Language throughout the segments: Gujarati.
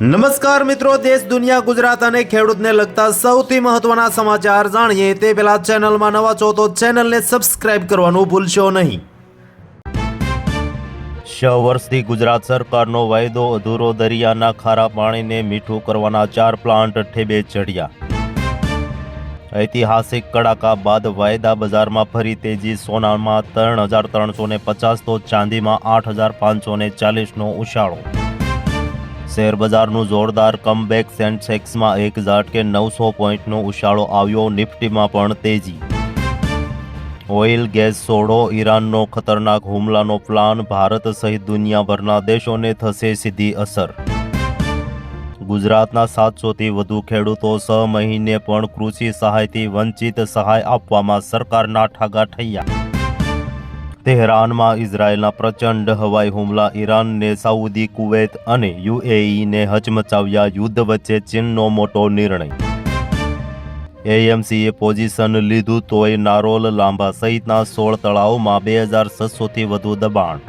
નમસ્કાર મિત્રો, દેશ દુનિયા ગુજરાત અને ખેડૂતને લગતા સૌથી મહત્વના સમાચાર જાણીએ તે પહેલા ચેનલમાં નવા છો તો ચેનલને સબસ્ક્રાઇબ કરવાનું ભૂલશો નહીં। 6 વર્ષથી ગુજરાત સરકારનો વાયદો અધૂરો, દરિયાના ખારા પાણીને મીઠું કરવાના 4 પ્લાન્ટ ઠેબે ચડ્યા। ઐતિહાસિક કડાકા બાદ વાયદા બજારમાં ફરી તેજી, સોનામાં 3,350 તો ચાંદીમાં 8,540નો ઉછાળો। શેર બજારનું જોરદાર કમબેક, સેન્સેક્સમાં એક ઝાટકે 900 પોઈન્ટનો ઉછાળો આવ્યો, નિફ્ટીમાં પણ તેજી। ઓઇલ ગેસ છોડો, ઈરાનનો ખતરનાક હુમલાનો પ્લાન, ભારત સહિત દુનિયાભરના દેશોને થશે સીધી અસર। ગુજરાતના 700થી વધુ ખેડૂતો 6 મહિને પણ કૃષિ સહાયથી વંચિત, સહાય આપવામાં સરકારના ઠાગા ઠૈયા। તેહરાનમાં ઇઝરાયેલના પ્રચંડ હવાઈ હુમલા, ઈરાનને સાઉદી, કુવૈત અને યુએઈને હચમચાવ્યા, યુદ્ધ વચ્ચે ચીનનો મોટો નિર્ણય। એએમસીએ પોઝિશન લીધું તોય નારોલ, લાંબા સહિતના 16 તળાવમાં 2600થી વધુ દબાણ।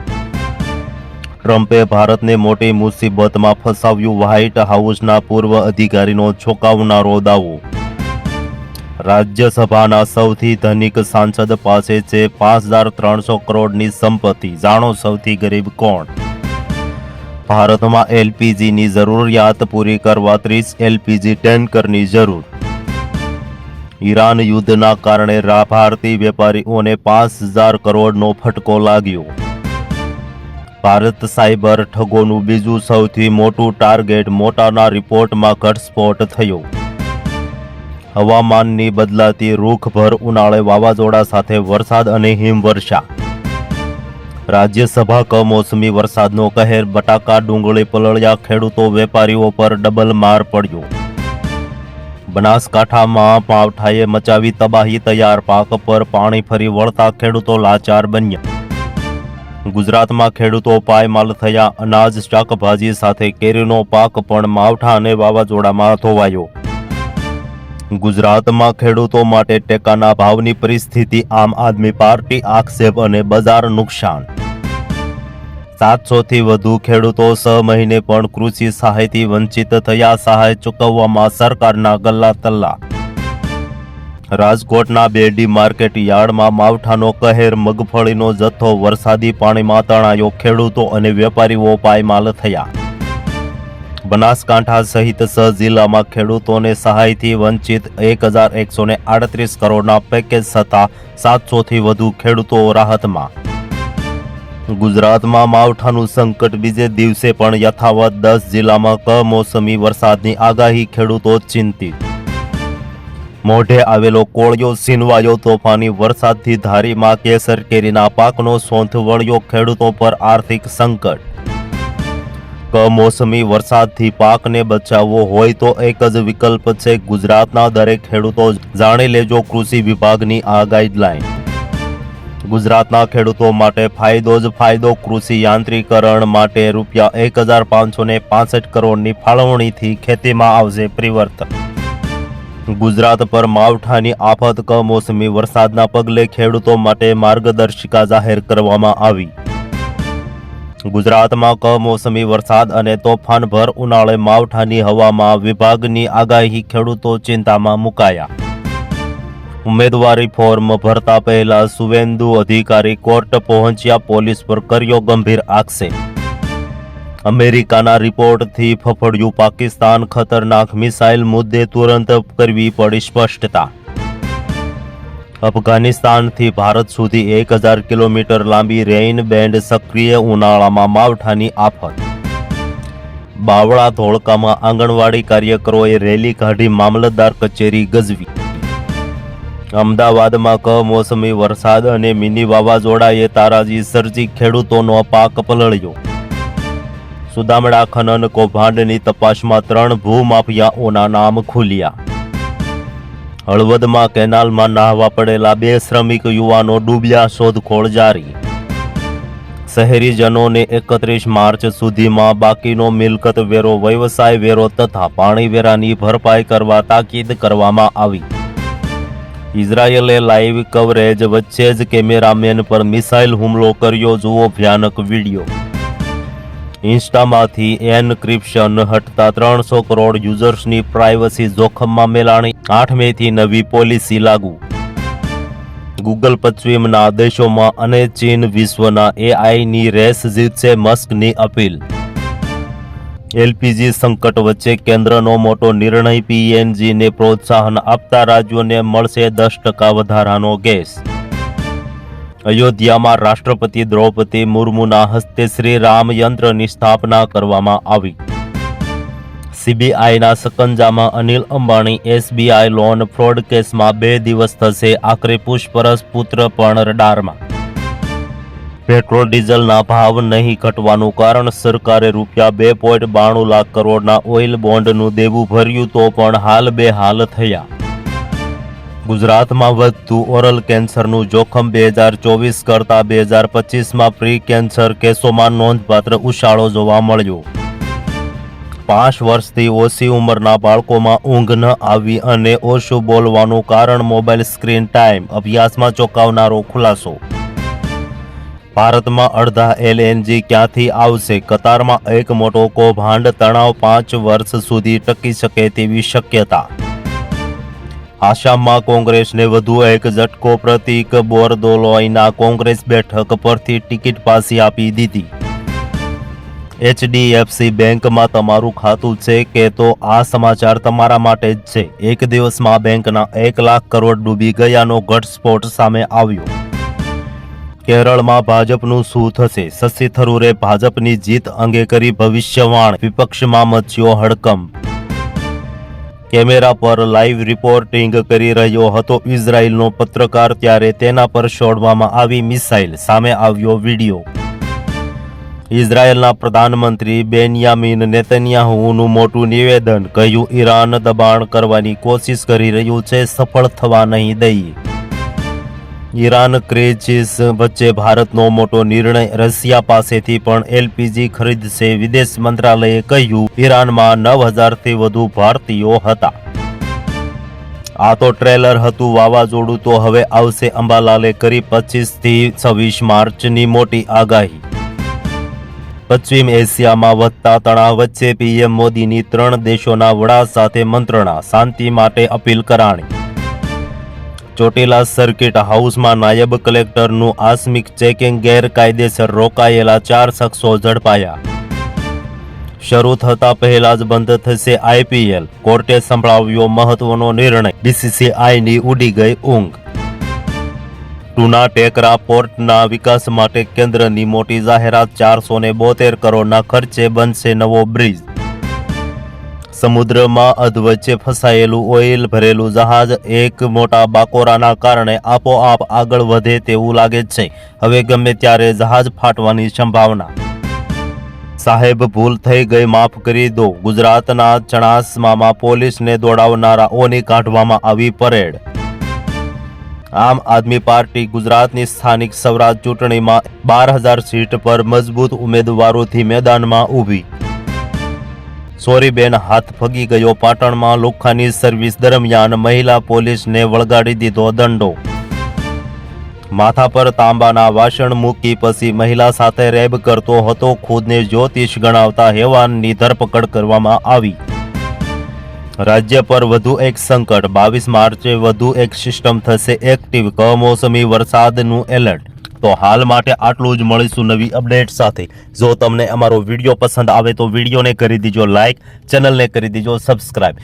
ટ્રમ્પે ભારતને મોટી મુસીબતમાં ફસાવ્યું, વ્હાઇટ હાઉસના પૂર્વ અધિકારીનો ચોંકાવનારો દાવો। રાજ્યસભાના સૌથી ધનિક સાંસદ પાસે છે 5,300 કરોડની સંપત્તિ, જાણો સૌથી ગરીબ કોણ? ભારતમાં એલપીજીની જરૂરિયાત પૂરી કરવા 30 એલપીજી ટેન્કરની જરૂર। ઈરાન યુદ્ધના કારણે ભારતીય વેપારીઓને 5,000 કરોડનો ફટકો લાગ્યો। ભારત સાયબર ઠગોનું બીજું સૌથી મોટું ટાર્ગેટ, મોટાના રિપોર્ટમાં ઘટસ્ફોટ થયો। હવામાનની બદલાતી રૂખભર ઉનાળે વાવાઝોડા સાથે વરસાદ અને હિમવર્ષા। રાજ્યસભા કમોસમી વરસાદનો કહેર, બટાકા ડુંગળી પલળ્યા, ખેડૂતો વેપારીઓ પર ડબલ માર પડ્યો। બનાસકાંઠામાં માવઠાએ મચાવી તબાહી, તૈયાર પાક પર પાણી ફરી વળતા ખેડૂતો લાચાર બન્યા। ગુજરાતમાં ખેડૂતો પાયમાલ થયા, અનાજ, શાકભાજી સાથે કેરીનો પાક પણ માવઠા અને વાવાઝોડામાં ધોવાયો। ગુજરાતમાં ખેડૂતો માટે ટેકાના ભાવની પરિસ્થિતિ, આમ આદમી પાર્ટી આક્ષેપ અને બજાર નુકસાન। 700થી વધુ ખેડૂતો 6 મહિને પણ કૃષિ સહાયથી વંચિત થયા, સહાય ચૂકવવામાં સરકારના ગલ્લા તલ્લા। રાજકોટના બેડી માર્કેટ યાર્ડમાં માવઠાનો કહેર, મગફળીનો જથ્થો વરસાદી પાણીમાં તણાયો, ખેડૂતો અને વેપારીઓ પાયમાલ થયા। બનાસકાંઠા સહિત 6 જિલ્લામાં ખેડૂતોને સહાયથી વંચિત, 1,138 કરોડના પેકેજ છતાં 700થી વધુ ખેડૂતો રાહતમાં। ગુજરાતમાં માવઠાનું સંકટ બીજે દિવસે પણ યથાવત, 10 જિલ્લામાં કમોસમી વરસાદની આગાહી, ખેડૂતો ચિંતિત। મોઢે આવેલો કોળિયો સીનવાયો, તોફાની વરસાદથી ધારીમાં કેસર કેરીના પાકનો સોંથ વળ્યો, ખેડૂતો પર આર્થિક સંકટ। કમોસમી વરસાદથી પાકને બચાવવો હોય તો એક જ વિકલ્પ છે, ગુજરાતના દરેક ખેડૂતો જાણી લેજો કૃષિ વિભાગની આ ગાઈડલાઈન। ગુજરાતના ખેડૂતો માટે ફાયદો જ ફાયદો, કૃષિ યાંત્રીકરણ માટે ₹1,565 કરોડની ફાળવણીથી ખેતીમાં આવશે પરિવર્તન। ગુજરાત પર માવઠાની આફત, કમોસમી વરસાદના પગલે ખેડૂતો માટે માર્ગદર્શિકા જાહેર કરવામાં આવી। ગુજરાતમાં કમોસમી વરસાદ અને તોફાનભર ઉનાળે માવઠાની હવામાં વિભાગની આગાહી, ખેડૂતો ચિંતામાં મુકાયા। ઉમેદવારી ફોર્મ ભરતા પહેલા સુવેન્દુ અધિકારી કોર્ટ પહોંચ્યા, પોલીસ પર કર્યો ગંભીર આક્ષેપ। અમેરિકાના રિપોર્ટથી ફફડ્યું પાકિસ્તાન, ખતરનાક મિસાઇલ મુદ્દે તુરંત કરવી પડી સ્પષ્ટતા। અફઘાનિસ્તાનથી ભારત સુધી 1,000 કિલોમીટર લાંબી રેઇન બેન્ડ સક્રિય, ઉનાળામાં માવઠાની આફત। બાવળા ધોળકામાં આંગણવાડી કાર્યકરોએ રેલી કાઢી, મામલતદાર કચેરી ગજવી। અમદાવાદમાં કમોસમી વરસાદ અને મિની વાવાઝોડાએ તારાજી સર્જી, ખેડૂતોનો પાક પલળ્યો। સુદામડા ખનન કૌભાંડની તપાસમાં 3 ભૂમાફિયાઓના નામ ખુલ્યા। હળવદમાં કેનાલમાં નાહવા પડેલા 2 શ્રમિક યુવાનો ડૂબ્યા, શોધખોળ જારી। શહેરીજનોને 31 માર્ચ સુધીમાં બાકીનો મિલકત વેરો, વ્યવસાય વેરો તથા પાણી વેરાની ભરપાઈ કરવા તાકીદ કરવામાં આવી। ઇઝરાયેલે લાઈવ કવરેજ વચ્ચે જ કેમેરામેન પર મિસાઇલ હુમલો કર્યો, જુઓ ભયાનક વિડીયો। ઇન્સ્ટામાંથી એનક્રિપ્શન હટતા 300 કરોડ યુઝર્સની પ્રાઇવસી જોખમમાં મેલાણી. 8 મેથી નવી પોલિસી લાગુ. ગૂગલ પશ્ચિમના દેશોમાં અને ચીન વિશ્વના એઆઈની રેસ જીતશે, મસ્કની અપીલ. એલપીજી સંકટ વચ્ચે કેન્દ્રનો મોટો નિર્ણય. પીએનજીને પ્રોત્સાહન આપતા રાજ્યોને મળશે 10% વધારાનો ગેસ. અયોધ્યામાં રાષ્ટ્રપતિ દ્રૌપદી મુર્મુના હસ્તે શ્રી રામ યંત્રની સ્થાપના કરવામાં આવી. સીબીઆઈના સકંજામાં Anil Ambani. SBI loan fraud કેસમાં 2 દિવસ થશે આખરે. પૂછપરછ, પુત્ર પણ રડારમાં. પેટ્રોલ ડીઝલના ભાવ નહીં ઘટવાનું કારણ. સરકારે ₹2.92 લાખ કરોડના ઓઇલ બોન્ડનું દેવું ભર્યું તો પણ હાલ બેહાલ થયા. ગુજરાતમાં વધતું ઓરલ કેન્સરનું જોખમ. 2024 કરતાં 2025માં પ્રી કેન્સર કેસોમાં નોંધપાત્ર ઉછાળો જોવા મળ્યો. 5 વર્ષથી ઓછી ઉંમરના બાળકોમાં ઊંઘ ન આવી અને ઓછું બોલવાનું કારણ મોબાઈલ સ્ક્રીન ટાઈમ. અભ્યાસમાં ચોંકાવનારો ખુલાસો. ભારતમાં અડધા એલએનજી ક્યાંથી આવશે? કતારમાં એક મોટો કૌભાંડ. તણાવ 5 વર્ષ સુધી ટકી શકે તેવી શક્યતા. આસામમાં કોંગ્રેસને વધુ એક ઝટકો. પ્રતીક બોરદોલોઈના કોંગ્રેસ બેઠક પરથી ટિકિટ પાછી આપી દીધી. એચડીએફસી બેંકમાં તમારું ખાતું છે કે તો આ સમાચાર તમારા માટે જ છે. એક દિવસમાં બેંકના 1 લાખ કરોડ ડૂબી ગયાનો ઘટસ્ફોટ સામે આવ્યો. કેરળમાં ભાજપનું શું થશે? શશી થરૂરે ભાજપની જીત અંગે કરી ભવિષ્યવાણી. વિપક્ષમાં મચ્યો હડકંપ. કેમેરા પર લાઈવ રિપોર્ટિંગ કરી રહ્યો હતો ઇઝરાયલનો પત્રકાર, ત્યારે તેના પર છોડવામાં આવી મિસાઇલ. સામે આવ્યો વિડીયો. ઇઝરાયલના પ્રધાનમંત્રી બેન્યામિન નેતન્યાહુનું મોટું નિવેદન. કહ્યું, ઈરાન દબાણ કરવાની કોશિશ કરી રહ્યું છે, સફળ થવા નહીં દઈએ. ઈરાન ક્રાઇસિસ વચ્ચે ભારતનો મોટો નિર્ણય. રશિયા પાસેથી પણ એલપીજી ખરીદશે. વિદેશ મંત્રાલયે કહ્યું, ઈરાનમાં 9000થી વધુ ભારતીયો હતા. આ તો ટ્રેલર હતું. વાવાઝોડું તો હવે આવશે. અંબાલાલે કરી 25 થી 26 માર્ચની મોટી આગાહી. પશ્ચિમ એશિયામાં વધતા તણાવ વચ્ચે પીએમ મોદીની 3 દેશોના વડા સાથે મંત્રણા. શાંતિ માટે અપીલ કરાણી. ચોટીલા સર્કિટ હાઉસમાં નાયબ કલેક્ટરનું આકસ્મિક ચેકિંગ. ગેરકાયદેસર રોકાયેલા 4 શખ્સો ઝડપાયા. શરૂ થતા પહેલા જ બંધ થશે આઈપીએલ. કોર્ટે સંભળાવ્યો મહત્વનો નિર્ણય. બીસીસીઆઈની ઉડી ગઈ ઊંઘ. ટૂના ટેકરા પોર્ટના વિકાસ માટે કેન્દ્રની મોટી જાહેરાત. 472 કરોડના ખર્ચે બનશે નવો બ્રિજ. સમુદ્રમાં અધવચ્ચે ફસાયેલું ઓઇલ ભરેલું જહાજ એક મોટા બાકોરાના કારણે આપોઆપ આગળ વધે તેવું લાગે છે. હવે ગમે ત્યારે જહાજ ફાટવાની સંભાવના. સાહેબ, ભૂલ થઈ ગઈ, માફ કરી દો. ગુજરાતના ચણાસમામાં પોલીસને દોડાવનારાઓની કાઢવામાં આવી પરેડ. આમ આદમી પાર્ટી ગુજરાતની સ્થાનિક સ્વરાજ ચૂંટણીમાં 12,000 સીટ પર મજબૂત ઉમેદવારોથી મેદાનમાં ઊભી. સોરીબેન હાથ ફગી ગયો. પાટણમાં લુખ્ખાની સર્વિસ દરમિયાન મહિલા પોલીસને વળગાડી દીધો દંડો. માથા પર તાંબાના વાસણ મૂકી પછી મહિલા સાથે રેબ કરતો હતો. ખુદને જ્યોતિષ ગણાવતા હેવાનની ધરપકડ કરવામાં આવી. રાજ્ય પર વધુ એક સંકટ. 22 માર્ચે વધુ એક સિસ્ટમ થશે એક્ટિવ. કમોસમી વરસાદનું એલર્ટ. તો હાલ માટે આટલું જ. મળીશું નવી અપડેટ સાથે. જો તમને અમારો વિડીયો પસંદ આવે તો વિડીયોને કરી દીજો લાઈક, ચેનલને કરી દીજો સબસ્ક્રાઈબ.